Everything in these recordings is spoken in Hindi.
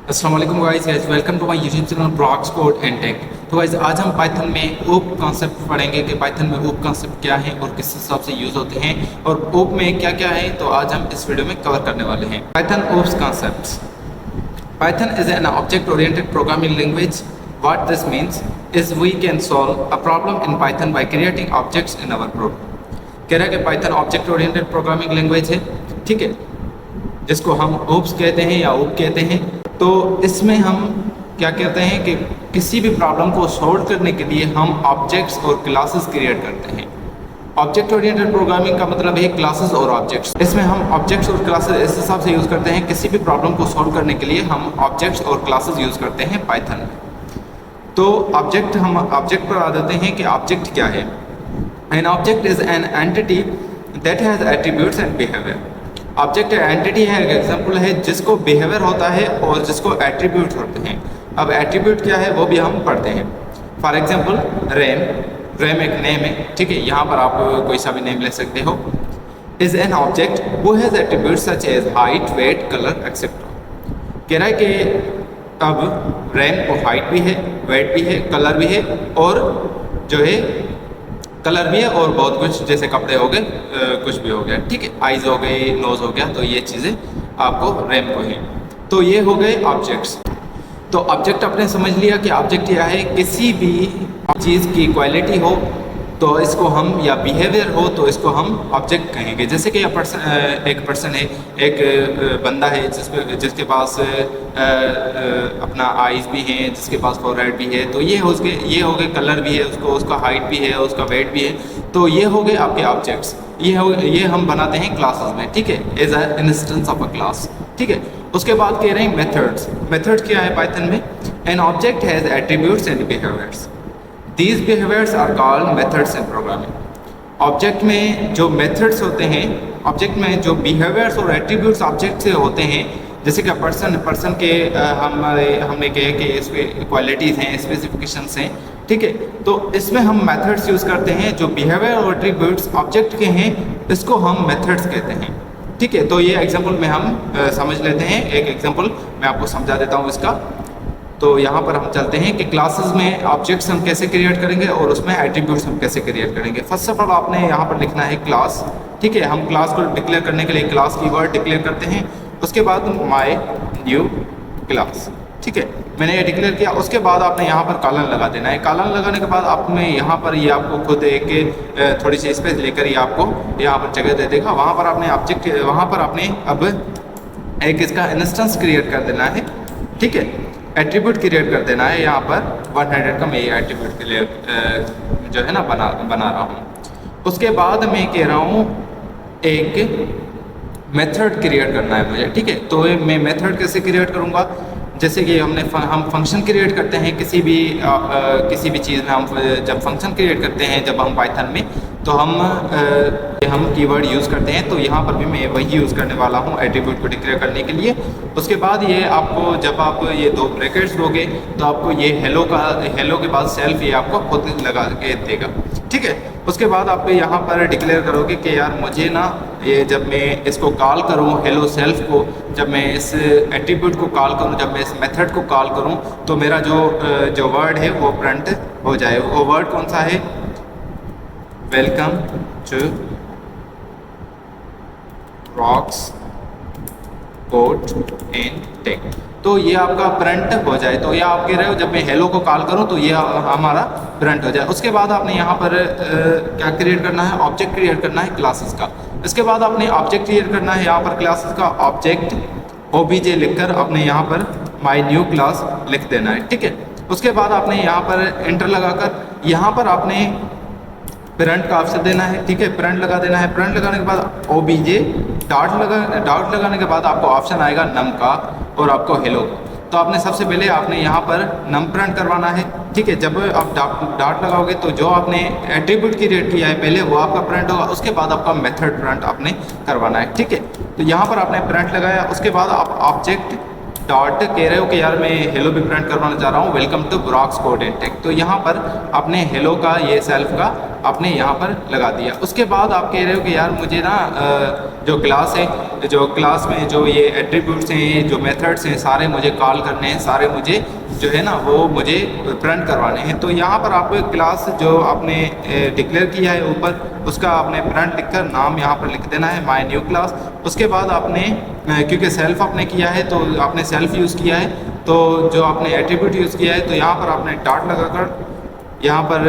अस्सलाम वालेकुम guys, welcome to my YouTube channel blogs code and tech. तो गाइस आज हम पाइथन में ओप कॉन्सेप्ट पढ़ेंगे कि पाइथन में ओप कॉन्सेप्ट क्या है और किस हिसाब से यूज़ होते हैं और ओप में क्या क्या है। तो आज हम इस वीडियो में कवर करने वाले हैं Python OOPs concepts. Python is an object oriented programming language. What this means is we can solve a problem in Python by creating objects in our program. कह रहा है कि Python object oriented programming language है, ठीक है, जिसको हम ओप्स कहते हैं या ओप कहते हैं। तो इसमें हम क्या कहते हैं कि किसी भी प्रॉब्लम को सॉल्व करने के लिए हम ऑब्जेक्ट्स और क्लासेस क्रिएट करते हैं। ऑब्जेक्ट ओरिएंटेड प्रोग्रामिंग का मतलब है क्लासेस और ऑब्जेक्ट्स। इसमें हम ऑब्जेक्ट्स और क्लासेस इस हिसाब से यूज़ करते हैं, किसी भी प्रॉब्लम को सॉल्व करने के लिए हम ऑब्जेक्ट्स और क्लासेस यूज़ करते हैं पाइथन में। तो हम ऑब्जेक्ट पर आ जाते हैं कि ऑब्जेक्ट क्या है। An object is an entity that has attributes and behaviour. Object entity है, एक एग्जांपल है जिसको बिहेवियर होता है और जिसको एट्रीब्यूट होते हैं। अब एट्रीब्यूट क्या है वो भी हम पढ़ते हैं। फॉर एग्जांपल रैम एक नेम है, ठीक है, यहाँ पर आप कोई सा भी नेम ले सकते हो। Is an object who has attribute such as height, weight, colour etcetera. कह रहा है कि अब रैम को हाइट भी है, वेट भी है, कलर भी है और जो है कलर भी है और बहुत कुछ, जैसे कपड़े हो गए, कुछ भी हो गया, ठीक है, आइज़ हो गई, नोज़ हो गया। तो ये चीज़ें आपको रैम को है। तो ये हो गए ऑब्जेक्ट्स। तो ऑब्जेक्ट आपने समझ लिया कि ऑब्जेक्ट क्या है, किसी भी चीज़ की क्वालिटी हो तो इसको हम, या बिहेवियर हो तो इसको हम ऑब्जेक्ट कहेंगे। जैसे कि एक पर्सन है, एक बंदा है जिसके पास अपना आइज़ भी हैं, जिसके पास फोरहेड भी है। तो ये हो गए कलर भी है, उसका हाइट भी है, उसका वेट भी है। तो ये हो गए आपके ऑब्जेक्ट्स। ये हम बनाते हैं क्लासेस में, ठीक है, as a instance of a class, ठीक है। उसके बाद कह रहे हैं मेथड्स। मेथड्स क्या है पाइथन में? An object has attributes and behaviours. These behaviors are called methods in programming. Object में जो मेथड्स होते हैं, ऑब्जेक्ट में जो बिहेवियर्स और एट्रीब्यूट्स ऑब्जेक्ट से होते हैं, जैसे कि पर्सन के हमने कहे कि इसमें क्वालिटीज़ हैं, स्पेसिफिकेशंस हैं, ठीक है। तो इसमें हम मेथड्स यूज़ करते हैं। जो बिहेवियर और एट्रीब्यूट्स ऑब्जेक्ट के हैं इसको हम मेथड्स कहते हैं, ठीक है। तो ये एग्जांपल में हम समझ लेते हैं। एक एग्जांपल मैं आपको समझा देता हूँ इसका। तो यहाँ पर हम चलते हैं कि क्लासेस में ऑब्जेक्ट्स हम कैसे क्रिएट करेंगे और उसमें एट्रीब्यूट्स हम कैसे क्रिएट करेंगे। फर्स्ट ऑफ ऑल आपने यहाँ पर लिखना है क्लास, ठीक है। हम क्लास को डिक्लेयर करने के लिए क्लास कीवर्ड डिक्लेयर करते हैं। उसके बाद माय न्यू क्लास, ठीक है, मैंने ये डिक्लेयर किया। उसके बाद आपने यहाँ पर कॉलन लगा देना है। कॉलन लगाने के बाद आपने यहाँ पर ये आपको खुद एक थोड़ी सी स्पेस लेकर ये आपको यहाँ पर जगह दे देगा। वहाँ पर आपने ऑब्जेक्ट, वहाँ पर आपने अब एक इसका इंस्टेंस क्रिएट कर देना है, ठीक है, एट्रीब्यूट क्रिएट कर देना है। यहाँ पर 100 का मैं ये एट्रीब्यूट के लिए जो है ना बना रहा हूँ। उसके बाद मैं कह रहा हूँ एक मेथड क्रिएट करना है मुझे, ठीक है। तो मैं मेथड कैसे क्रिएट करूँगा? जैसे कि हम फंक्शन क्रिएट करते हैं किसी भी चीज़ में। हम जब फंक्शन क्रिएट करते हैं, जब हम पाइथन में, तो हम कीवर्ड यूज़ करते हैं। तो यहाँ पर भी मैं वही यूज़ करने वाला हूँ एट्रीब्यूट को डिक्लेयर करने के लिए। उसके बाद ये आपको, जब आप ये दो ब्रैकेट्स दोगे तो आपको ये हेलो के बाद सेल्फ ये आपको खुद लगा के देगा, ठीक है। उसके बाद आप यहाँ पर डिक्लेयर करोगे कि यार मुझे ना, ये जब मैं इसको कॉल करूँ हेलो सेल्फ को, जब मैं इस एट्रीब्यूट को कॉल करूँ, जब मैं इस मेथड को कॉल करूँ, तो मेरा जो वर्ड है वो प्रिंट हो जाए। वो वर्ड कौन सा है? Welcome to blogs code and tech. तो ये आपका प्रिंट हो जाए। तो ये आप कह रहे हो जब मैं हेलो को कॉल करूं तो ये हमारा प्रिंट हो जाए। उसके बाद आपने यहाँ पर क्या क्रिएट करना है? ऑब्जेक्ट क्रिएट करना है क्लासेस का। इसके बाद आपने ऑब्जेक्ट क्रिएट करना है यहाँ पर क्लासेस का। ऑब्जेक्ट ओबीजे लिखकर आपने यहाँ पर माय न्यू क्लास लिख देना है, ठीक है। उसके बाद आपने यहाँ पर एंटर लगाकर यहाँ पर आपने प्रिंट का ऑप्शन देना है, ठीक है, प्रिंट लगा देना है। प्रिंट लगाने के बाद ओबीजे डॉट लगाने के बाद आपको ऑप्शन आएगा नम का और आपको हेलो का। तो आपने सबसे पहले आपने यहाँ पर नम प्रिंट करवाना है, ठीक है। जब आप डॉट लगाओगे तो जो आपने एट्रीब्यूट क्रिएट किया है पहले वो आपका प्रिंट होगा। उसके बाद आपका मेथड प्रिंट आपने करवाना है, ठीक है। तो यहाँ पर आपने प्रिंट लगाया। उसके बाद आप ऑब्जेक्ट डॉट कह रहे हो कि यार मैं हेलो भी प्रिंट करवाना चाह रहा हूँ, welcome to blogs code and tech. तो यहाँ पर आपने हेलो का, ये सेल्फ का आपने यहाँ पर लगा दिया। उसके बाद आप कह रहे हो कि यार मुझे ना जो क्लास है, जो क्लास में जो ये एट्रीब्यूट्स हैं, जो मेथड्स हैं, सारे मुझे कॉल करने हैं, सारे मुझे जो है ना वो मुझे प्रिंट करवाने हैं। तो यहाँ पर आप क्लास जो आपने डिक्लेयर किया है ऊपर, उसका आपने प्रिंट लिखकर नाम यहाँ पर लिख देना है, माय न्यू क्लास। उसके बाद आपने क्योंकि सेल्फ आपने किया है तो आपने सेल्फ यूज़ किया है, तो जो आपने एट्रीब्यूट यूज़ किया है तो यहाँ पर आपने डॉट लगाकर यहाँ पर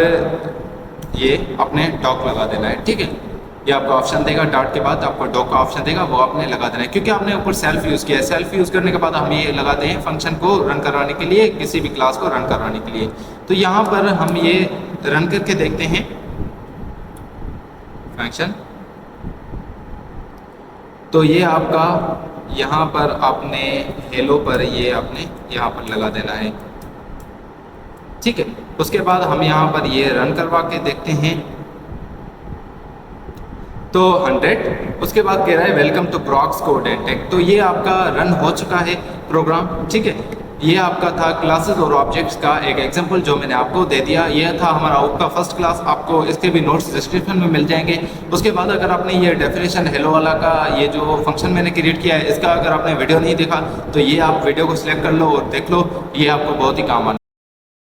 ये अपने डॉक लगा देना है, ठीक है। ये आपका ऑप्शन देगा, डॉट के बाद आपको डॉक का ऑप्शन देगा, वो आपने लगा देना है, क्योंकि आपने ऊपर सेल्फ यूज़ किया है। सेल्फ यूज़ करने के बाद हम ये लगाते हैं फंक्शन को रन करवाने के लिए, किसी भी क्लास को रन करवाने के लिए। तो यहाँ पर हम ये रन करके देखते हैं फंक्शन। तो ये आपका यहाँ पर आपने हेलो पर ये आपने यहाँ पर लगा देना है, ठीक है। उसके बाद हम यहाँ पर ये रन करवा के देखते हैं तो 100। उसके बाद कह रहा है welcome to Brox code and tech. तो ये आपका रन हो चुका है प्रोग्राम, ठीक है। ये आपका था क्लासेस और ऑब्जेक्ट्स का एक एग्जांपल जो मैंने आपको दे दिया। ये था हमारा ओप का फर्स्ट क्लास, आपको इसके भी नोट्स डिस्क्रिप्शन में मिल जाएंगे। उसके बाद अगर आपने ये डेफिनेशन हेलो वाला का ये जो फंक्शन मैंने क्रिएट किया है, इसका अगर आपने वीडियो नहीं देखा तो ये आप वीडियो को सिलेक्ट कर लो और देख लो, ये आपको बहुत ही काम आना।